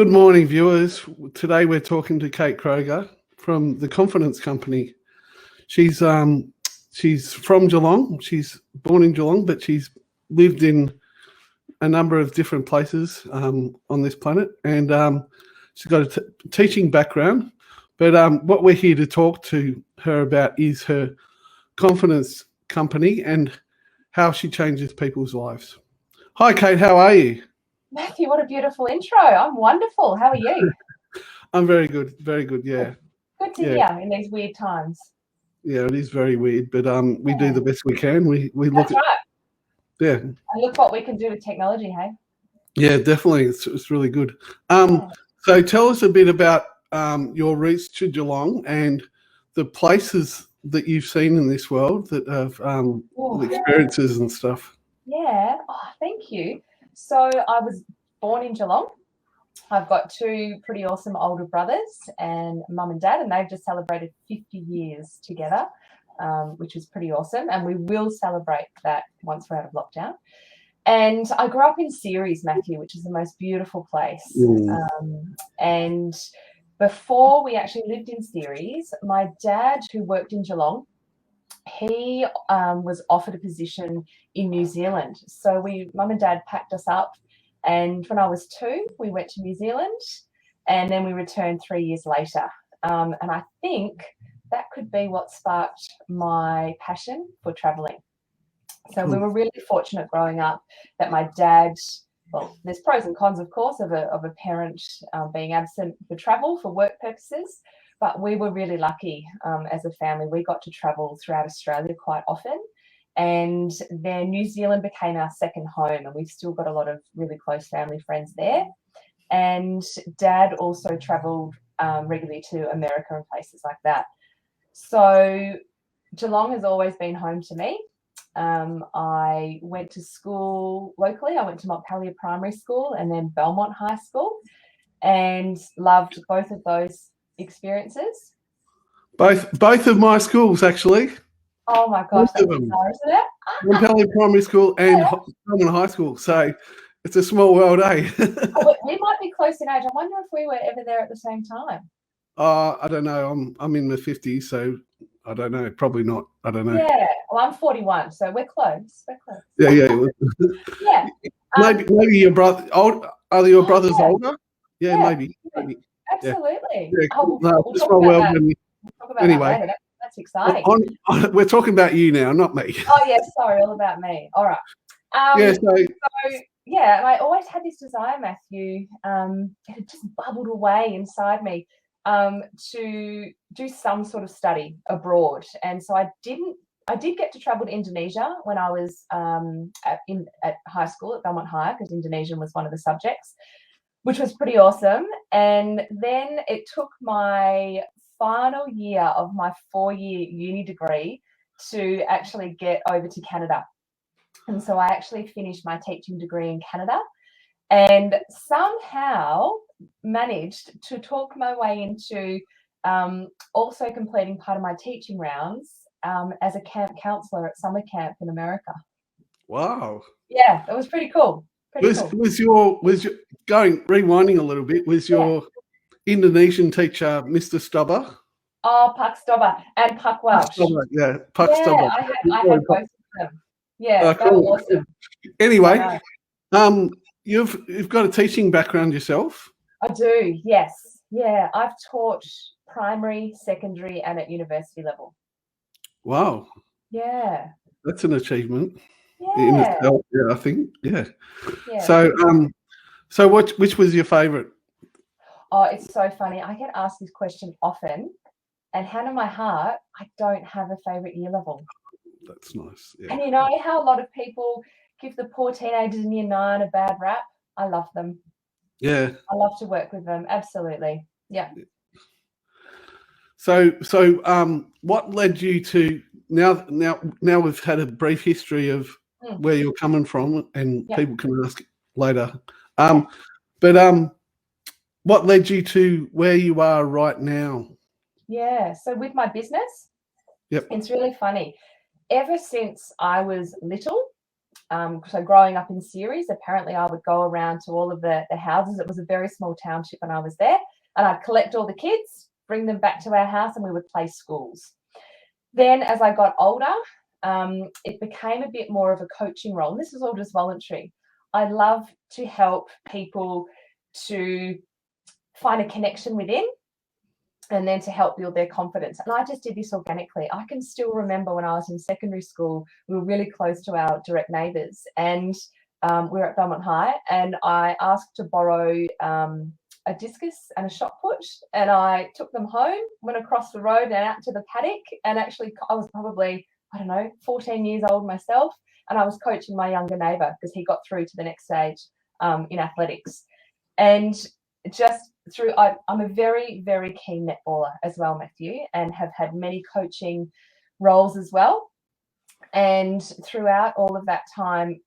Good morning, viewers. Today we're talking to Kate Kroeger from the Confidence Company. She's from Geelong. She's born in Geelong, but she's lived in a number of different places on this planet, and she's got a teaching background. But what we're here to talk to her about is her Confidence Company and how she changes people's lives. Hi, Kate. How are you? Matthew, what a beautiful intro. I'm wonderful. How are you? I'm very good. Very good. Yeah. Good to hear in these weird times. Yeah, it is very weird, but we do the best we can. We look That's right. Yeah. And look what we can do with technology, hey? Yeah, definitely. It's really good. So tell us a bit about your roots to Geelong and the places that you've seen in this world that have experiences and stuff. Yeah. Oh, thank you. So I was born in Geelong. I've got two pretty awesome older brothers and mum and dad, and they've just celebrated 50 years together, which is pretty awesome. And we will celebrate that once we're out of lockdown. And I grew up in Ceres, Matthew, which is the most beautiful place. And before we actually lived in Ceres, my dad, who worked in Geelong, he was offered a position in New Zealand. So mum and dad packed us up, and when I was 2, we went to New Zealand, and then we returned 3 years later. And I think that could be what sparked my passion for traveling. So we were really fortunate growing up that my dad, well, there's pros and cons, of course, of a parent being absent for travel for work purposes, but we were really lucky as a family. We got to travel throughout Australia quite often, and then New Zealand became our second home, and we've still got a lot of really close family friends there. And Dad also travelled regularly to America and places like that. So Geelong has always been home to me. I went to school locally. I went to Montpellier Primary School and then Belmont High School, and loved both of those experiences. Both of my schools, actually. Oh my gosh, that's bizarre, isn't it? Montpellier Primary School and Belmont High School. So it's a small world, eh? We might be close in age. I wonder if we were ever there at the same time. I don't know. I'm in my 50s, so I don't know. Probably not. I don't know. Yeah, well, I'm 41, so we're close. We're close. Yeah. Maybe your brother. Are your brothers older? Yeah, maybe. Absolutely. Yeah. We'll it's my world. Anyway, that later. That's exciting. We're talking about you now, not me. Oh yes, sorry, all about me. All right. So I always had this desire, Matthew. It just bubbled away inside me to do some sort of study abroad, and so I did get to travel to Indonesia when I was at high school at Belmont High, because Indonesian was one of the subjects, which was pretty awesome. And then it took my final year of my 4-year uni degree to actually get over to Canada. And so I actually finished my teaching degree in Canada, and somehow managed to talk my way into also completing part of my teaching rounds as a camp counselor at summer camp in America. Wow. Yeah, it was pretty cool. Rewinding a little bit, was your Indonesian teacher Mr. Stubber? Oh, Pak Stubber and Pak Welsh. Stubber. I had both of them. Yeah, that was awesome. Anyway, you've got a teaching background yourself? I do, yes. Yeah, I've taught primary, secondary, and at university level. Wow. Yeah. That's an achievement. Yeah. In itself, I think. Yeah. So which was your favourite? Oh, it's so funny. I get asked this question often, and hand on my heart, I don't have a favourite year level. That's nice. Yeah. And you know how a lot of people give the poor teenagers in year 9 a bad rap? I love them. Yeah. I love to work with them. Absolutely. Yeah. So what led you to now we've had a brief history of where you're coming from, and people can ask later. But what led you to where you are right now? Yeah. So with my business, it's really funny. Ever since I was little, So growing up in Ceres, apparently I would go around to all of the houses. It was a very small township when I was there, and I'd collect all the kids, bring them back to our house, and we would play schools. Then as I got older, it became a bit more of a coaching role. And this was all just voluntary. I love to help people to find a connection within, and then to help build their confidence. And I just did this organically. I can still remember when I was in secondary school, we were really close to our direct neighbours, and we were at Belmont High, and I asked to borrow a discus and a shot put, and I took them home, went across the road and out to the paddock, and actually I was probably, 14 years old myself, and I was coaching my younger neighbour because he got through to the next stage in athletics. And just through, I'm a very, very keen netballer as well, Matthew, and have had many coaching roles as well. And throughout all of that time,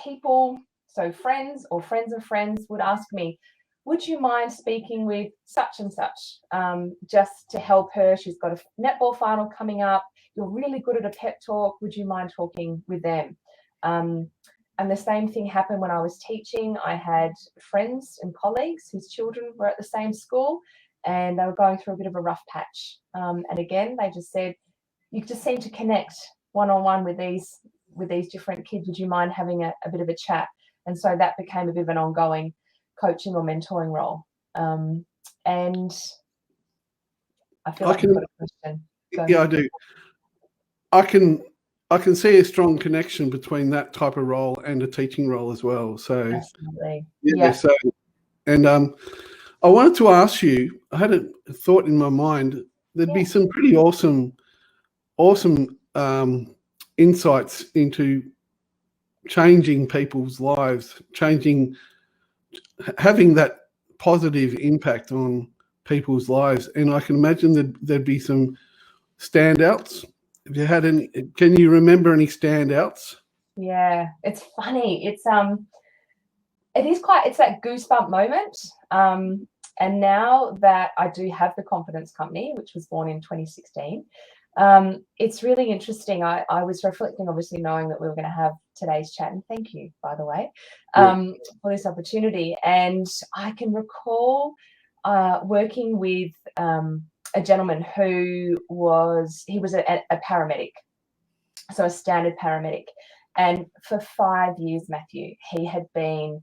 people, so friends or friends of friends, would ask me, would you mind speaking with such and such, just to help her? She's got a netball final coming up. You're really good at a pep talk. Would you mind talking with them? And the same thing happened when I was teaching. I had friends and colleagues whose children were at the same school, and they were going through a bit of a rough patch. And again, they just said, you just seem to connect one-on-one with these different kids. Would you mind having a bit of a chat? And so that became a bit of an ongoing coaching or mentoring role. And I feel like I've got a question. Yeah, I do. I can see a strong connection between that type of role and a teaching role as well. So absolutely. yeah. So, and I wanted to ask you, I had a thought in my mind, there'd be some pretty awesome insights into changing people's lives, having that positive impact on people's lives. And I can imagine that there'd be some standouts. Have you had any? Can you remember any standouts? Yeah, it's funny. It's that goosebump moment. And now that I do have the Confidence Company, which was born in 2016, it's really interesting. I was reflecting, obviously, knowing that we were going to have today's chat, and thank you, by the way, for this opportunity. And I can recall working with a gentleman who was a paramedic, so a standard paramedic. And for 5 years, Matthew, he had been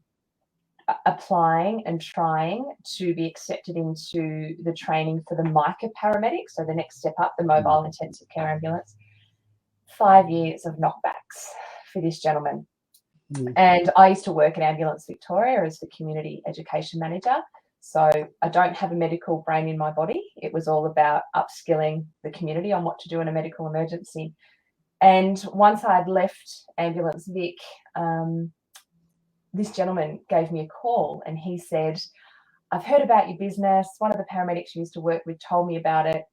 applying and trying to be accepted into the training for the MICA paramedic, so the next step up, the mobile intensive care ambulance. 5 years of knockbacks for this gentleman. And I used to work at Ambulance Victoria as the community education manager. So I don't have a medical brain in my body. It was all about upskilling the community on what to do in a medical emergency. And once I had left Ambulance Vic, this gentleman gave me a call, and he said, I've heard about your business. One of the paramedics you used to work with told me about it.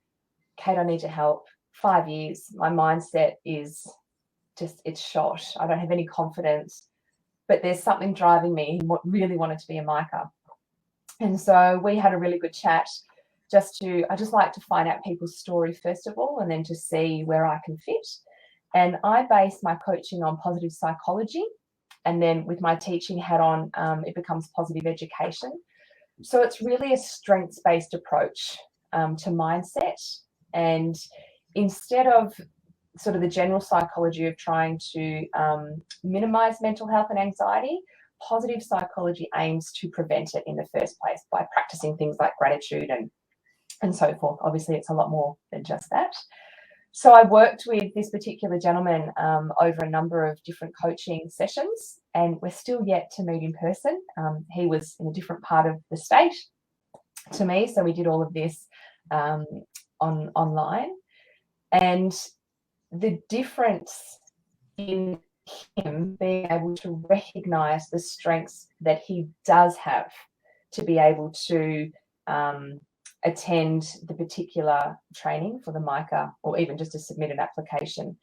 Kate, I need your help. 5 years. My mindset is it's shot. I don't have any confidence, but there's something driving me. He really wanted to be a MICA. And so we had a really good chat. I just like to find out people's story first of all, and then to see where I can fit. And I base my coaching on positive psychology. And then with my teaching hat on, it becomes positive education. So it's really a strengths-based approach to mindset. And instead of sort of the general psychology of trying to minimize mental health and anxiety, positive psychology aims to prevent it in the first place by practicing things like gratitude and so forth. Obviously, it's a lot more than just that. So I worked with this particular gentleman over a number of different coaching sessions, and we're still yet to meet in person. He was in a different part of the state to me, so we did all of this online. And the difference in him being able to recognize the strengths that he does have to be able to attend the particular training for the MICA, or even just to submit an application.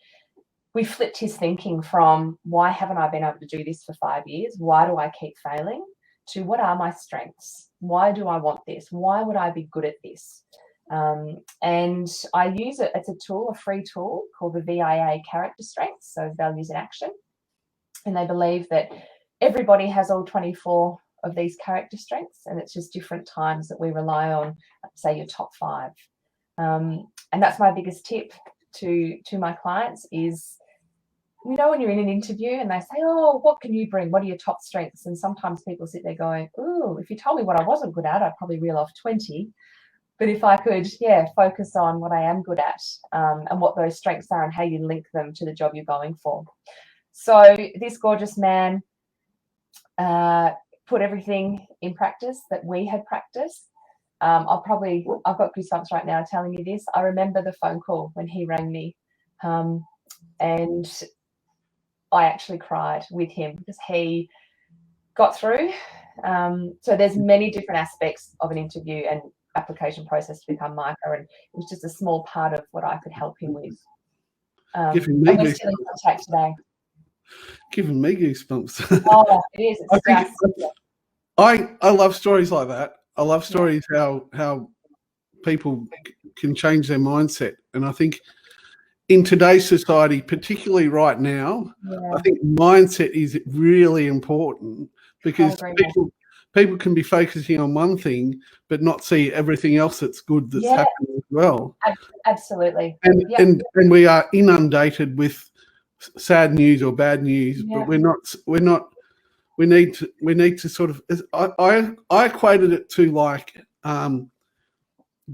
We flipped his thinking from, why haven't I been able to do this for 5 years? Why do I keep failing? To, what are my strengths? Why do I want this? Why would I be good at this? And I use it as a tool, a free tool called the VIA Character Strengths, so Values in Action. And they believe that everybody has all 24 of these character strengths, and it's just different times that we rely on, say, your top 5. And that's my biggest tip to my clients is, you know, when you're in an interview and they say, oh, what can you bring? What are your top strengths? And sometimes people sit there going, oh, if you told me what I wasn't good at, I'd probably reel off 20. But if I could, focus on what I am good at, and what those strengths are and how you link them to the job you're going for. So this gorgeous man put everything in practice that we had practiced. I've got goosebumps right now telling you this. I remember the phone call when he rang me, and I actually cried with him because he got through. So there's many different aspects of an interview and application process to become MICA, and it was just a small part of what I could help him with. And we're still in contact today. Giving me goosebumps. Oh, it is. It's I love stories like that. I love stories how people can change their mindset, and I think in today's society, particularly right now, I think mindset is really important, because people can be focusing on one thing but not see everything else that's good that's happening as well. Absolutely. And we are inundated with sad news or bad news, but we're not. We need to sort of. I equated it to like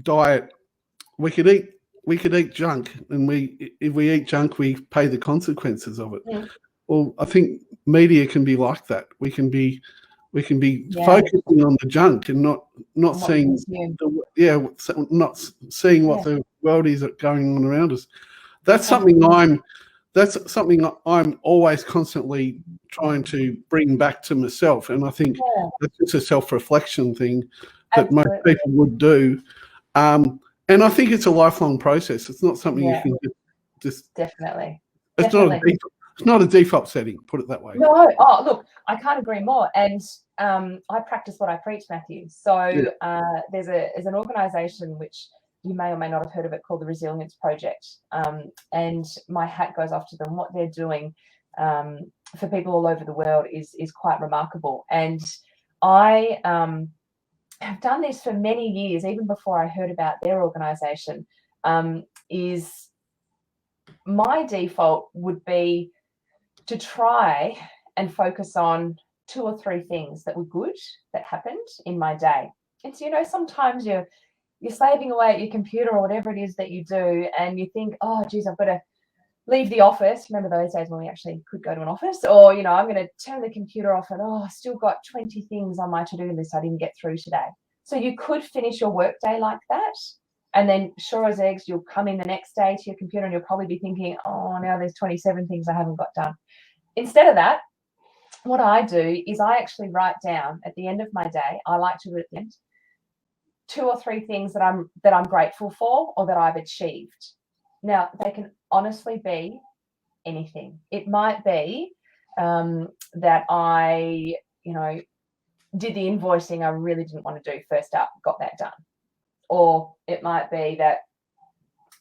diet. We could eat junk, and if we eat junk, we pay the consequences of it. Yeah. Well, I think media can be like that. We can be focusing on the junk and not seeing not seeing what the world is going on around us. That's something I'm always constantly trying to bring back to myself, and I think that's just a self-reflection thing that most people would do. And I think it's a lifelong process. It's not something you can just definitely. It's not a default setting. Put it that way. No. Oh, look, I can't agree more. And I practice what I preach, Matthew. So there's an organisation which you may or may not have heard of it, called the Resilience Project. And my hat goes off to them. What they're doing for people all over the world is quite remarkable. And I have done this for many years, even before I heard about their organisation. Is my default would be to try and focus on 2 or 3 things that were good that happened in my day. And so, sometimes you're slaving away at your computer or whatever it is that you do, and you think, oh, geez, I've got to leave the office. Remember those days when we actually could go to an office? Or, I'm going to turn the computer off and, I still got 20 things on my to-do list I didn't get through today. So you could finish your workday like that. And then, sure as eggs, you'll come in the next day to your computer and you'll probably be thinking, oh, now there's 27 things I haven't got done. Instead of that, what I do is I actually write down at the end of my day, I like to do at the end, 2 or 3 things that I'm grateful for or that I've achieved. Now, they can honestly be anything. It might be that I, did the invoicing I really didn't want to do first up, got that done. Or it might be that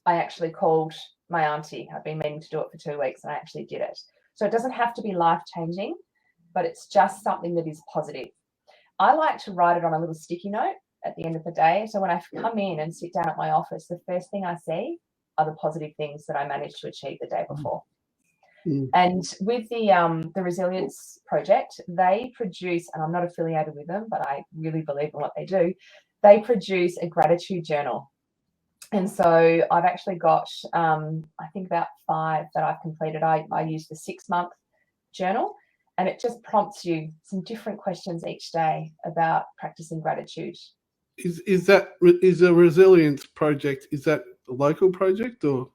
I actually called my auntie. I've been meaning to do it for 2 weeks and I actually did it. So it doesn't have to be life-changing, but it's just something that is positive. I like to write it on a little sticky note at the end of the day. So when I come in and sit down at my office, the first thing I see are the positive things that I managed to achieve the day before. And with the Resilience Project, they produce, and I'm not affiliated with them, but I really believe in what they do, they produce a gratitude journal. And so I've actually got, I think about 5 that I've completed. I use the 6-month journal, and it just prompts you some different questions each day about practicing gratitude. Is a Resilience Project, is that a local project or?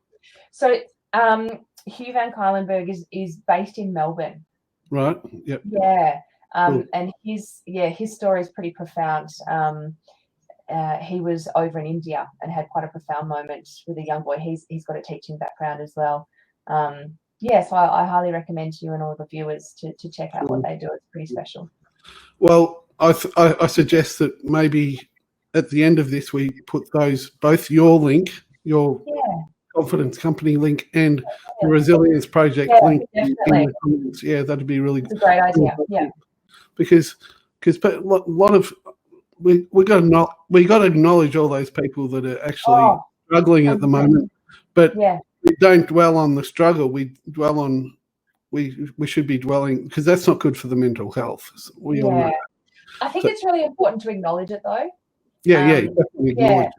So Hugh Van Cuylenberg is based in Melbourne. Right. Yep. Yeah. Cool. And his story is pretty profound. He was over in India and had quite a profound moment with a young boy. He's got a teaching background as well. So I highly recommend to you and all the viewers to check out what they do. It's pretty special. Well, I suggest that maybe at the end of this we put both your link, your Confidence Company link and the Resilience Project link in the comments. Yeah, that'd be really It's a great idea. Yeah, because a lot of we got to acknowledge all those people that are actually struggling at the moment, but we don't dwell on the struggle. We dwell on we should be dwelling, because that's not good for the mental health. We all know. I think it's really important to acknowledge it, though. Definitely acknowledge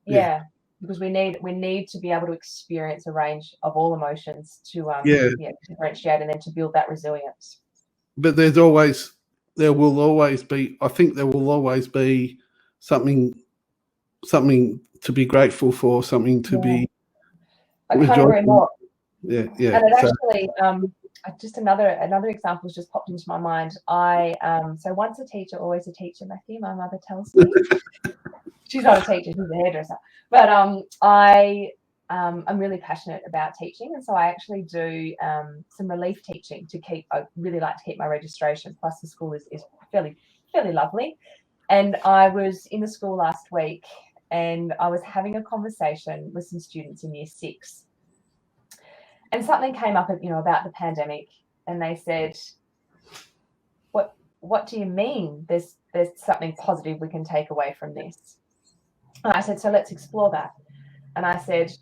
it. Because we need to be able to experience a range of all emotions to differentiate and then to build that resilience. But there will always be something to be grateful for, something to be. I can't agree more. Yeah. And it actually, just another example has just popped into my mind. So once a teacher, always a teacher, Matthew, my mother tells me. She's not a teacher, she's a hairdresser. But I'm really passionate about teaching, and so I actually do some relief teaching I really like to keep my registration. Plus, the school is fairly lovely. And I was in the school last week, and I was having a conversation with some students in Year 6, and something came up, about the pandemic, and they said, "What do you mean? There's something positive we can take away from this?" And I said, "So let's explore that." And I said,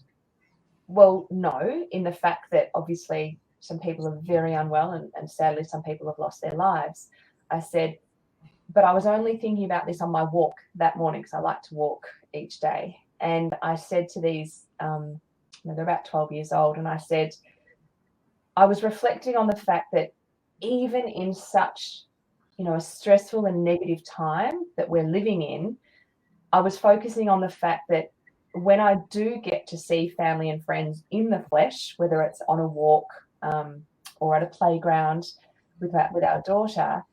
"Well, no, in the fact that obviously some people are very unwell and sadly some people have lost their lives." I said, "But I was only thinking about this on my walk that morning, because I like to walk each day." And I said to these, they're about 12 years old, and I said, I was reflecting on the fact that even in such, a stressful and negative time that we're living in, I was focusing on the fact that when I do get to see family and friends in the flesh, whether it's on a walk or at a playground with our daughter,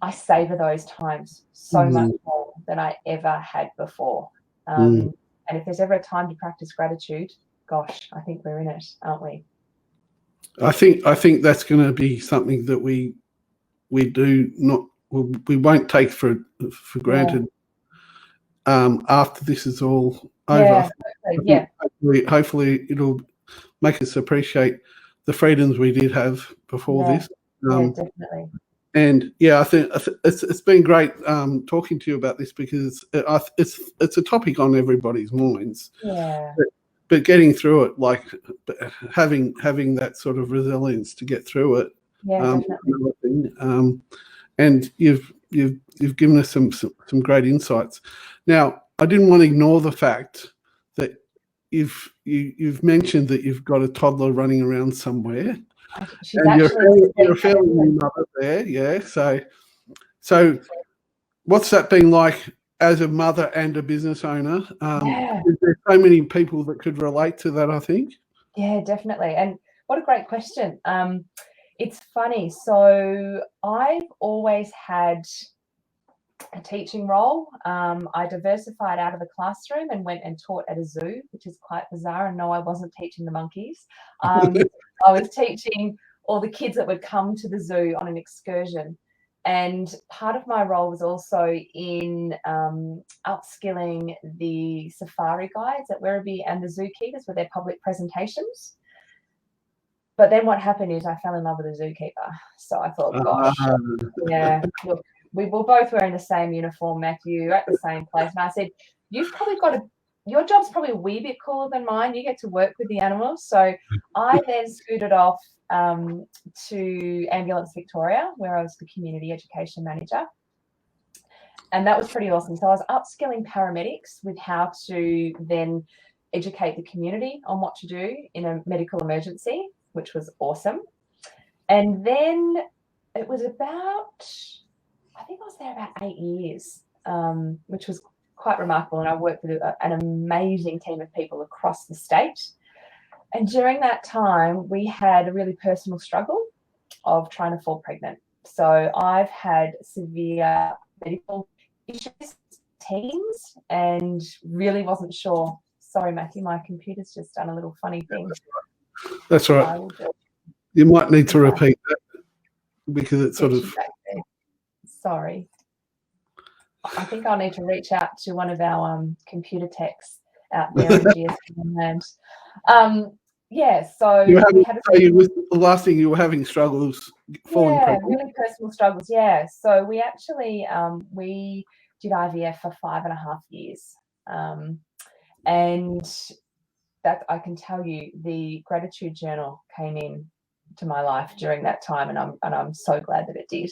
I savor those times so much more than I ever had before. And if there's ever a time to practice gratitude, gosh, I think we're in it, aren't we? I think that's going to be something that we won't take for granted. After this is all over, hopefully it'll make us appreciate the freedoms we did have before this. Definitely. And I think it's been great talking to you about this, because it's a topic on everybody's minds. Yeah. But getting through it, like having that sort of resilience to get through it. Definitely. And you've given us some great insights. Now, I didn't want to ignore the fact that you've mentioned that you've got a toddler running around somewhere. And you're a fairly new mother there, yeah. So what's that been like as a mother and a business owner? There's so many people that could relate to that, I think. Yeah, definitely. And what a great question. It's funny. So I've always had a teaching role. I diversified out of the classroom and went and taught at a zoo, which is quite bizarre. And no, I wasn't teaching the monkeys. I was teaching all the kids that would come to the zoo on an excursion. And part of my role was also in upskilling the safari guides at Werribee and the zookeepers with their public presentations. But then what happened is I fell in love with a zookeeper. So I thought, gosh, look, we were both wearing the same uniform, Matthew, at the same place. And I said, you've probably your job's probably a wee bit cooler than mine. You get to work with the animals. So I then scooted off to Ambulance Victoria, where I was the community education manager. And that was pretty awesome. So I was upskilling paramedics with how to then educate the community on what to do in a medical emergency, which was awesome. And then it was I think I was there about 8 years, which was quite remarkable. And I worked with an amazing team of people across the state. And during that time, we had a really personal struggle of trying to fall pregnant. So I've had severe medical issues, teens, and really wasn't sure. Sorry, Matthew, my computer's just done a little funny thing. That's all right. You might need to repeat that, because it's sort of... Sorry. I think I'll need to reach out to one of our computer techs out there in GSM land. yeah, so You were having, we had so you was the last thing you were having struggles falling pregnant. really personal struggles. Yeah, so we actually we did IVF for 5.5 years, and that I can tell you, the gratitude journal came in to my life during that time, and I'm so glad that it did.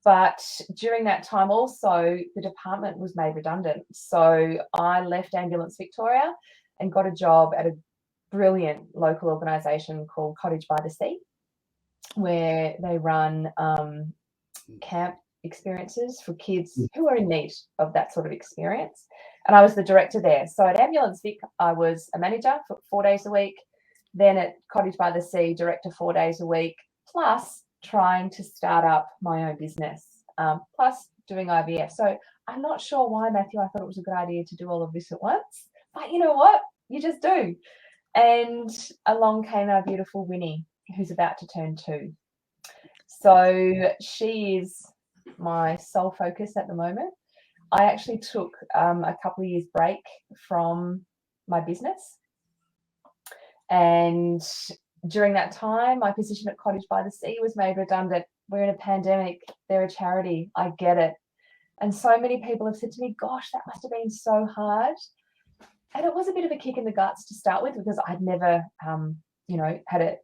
But during that time also, the department was made redundant. So I left Ambulance Victoria and got a job at a brilliant local organisation called Cottage by the Sea, where they run camp experiences for kids who are in need of that sort of experience. And I was the director there. So at Ambulance Vic, I was a manager for 4 days a week. Then at Cottage by the Sea, director 4 days a week, plus trying to start up my own business, plus doing IVF. So I'm not sure why, Matthew, I thought it was a good idea to do all of this at once. But you know what? You just do. And along came our beautiful Winnie, who's about to turn 2. So she is my sole focus at the moment. I actually took a couple of years break from my business. And during that time, my position at Cottage by the Sea was made redundant. We're in a pandemic. They're a charity. I get it. And so many people have said to me, gosh, that must have been so hard. And it was a bit of a kick in the guts to start with, because I'd never, had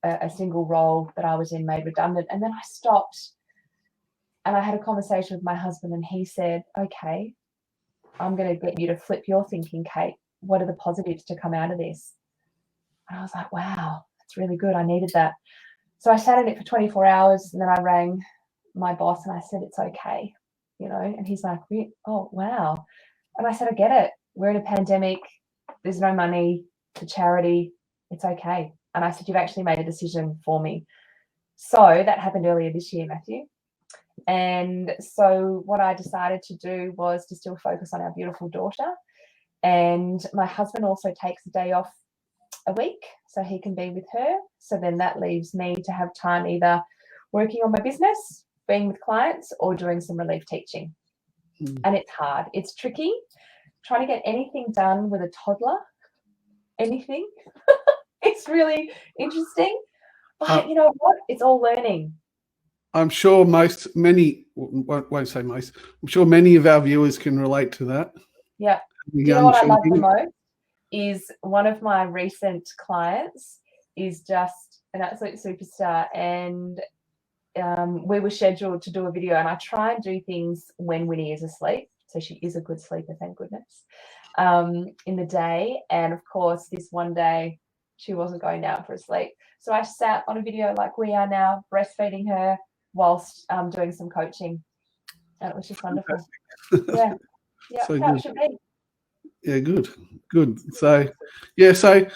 a single role that I was in made redundant. And then I stopped and I had a conversation with my husband, and he said, okay, I'm going to get you to flip your thinking, Kate. What are the positives to come out of this? And I was like, wow, that's really good. I needed that. So I sat in it for 24 hours, and then I rang my boss and I said, it's okay, and he's like, oh, wow. And I said, I get it. We're in a pandemic. There's no money for charity. It's okay. And I said, you've actually made a decision for me. So that happened earlier this year, Matthew. And so what I decided to do was to still focus on our beautiful daughter. And my husband also takes a day off a week so he can be with her. So then that leaves me to have time either working on my business, being with clients, or doing some relief teaching. And it's hard. It's tricky. Trying to get anything done with a toddler, anything. It's really interesting. But you know what? It's all learning. I'm sure many won't say most. I'm sure many of our viewers can relate to that. Yeah. You know what I love the most is one of my recent clients is just an absolute superstar, and we were scheduled to do a video, and I try and do things when Winnie is asleep. So she is a good sleeper, thank goodness, in the day. And of course, this one day she wasn't going down for a sleep. So I sat on a video like we are now, breastfeeding her whilst doing some coaching. And it was just wonderful. Yeah. So how it should be. Yeah, good. So yeah, so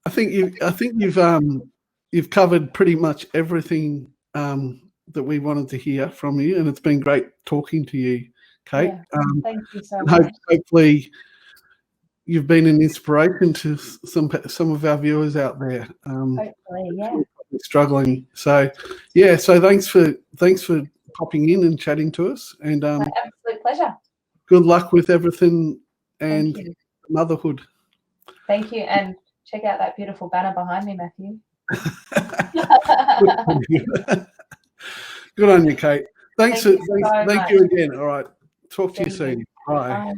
I think you've covered pretty much everything that we wanted to hear from you, and it's been great talking to you, Kate. Yeah, thank you so much. Hopefully you've been an inspiration to some of our viewers out there. Hopefully, yeah. Struggling. So yeah, so thanks for popping in and chatting to us, and My absolute pleasure. Good luck with everything and motherhood. Thank you, and check out that beautiful banner behind me, Matthew. Good on you, Kate. Thank you again. All right. Talk to you soon. Bye. Bye.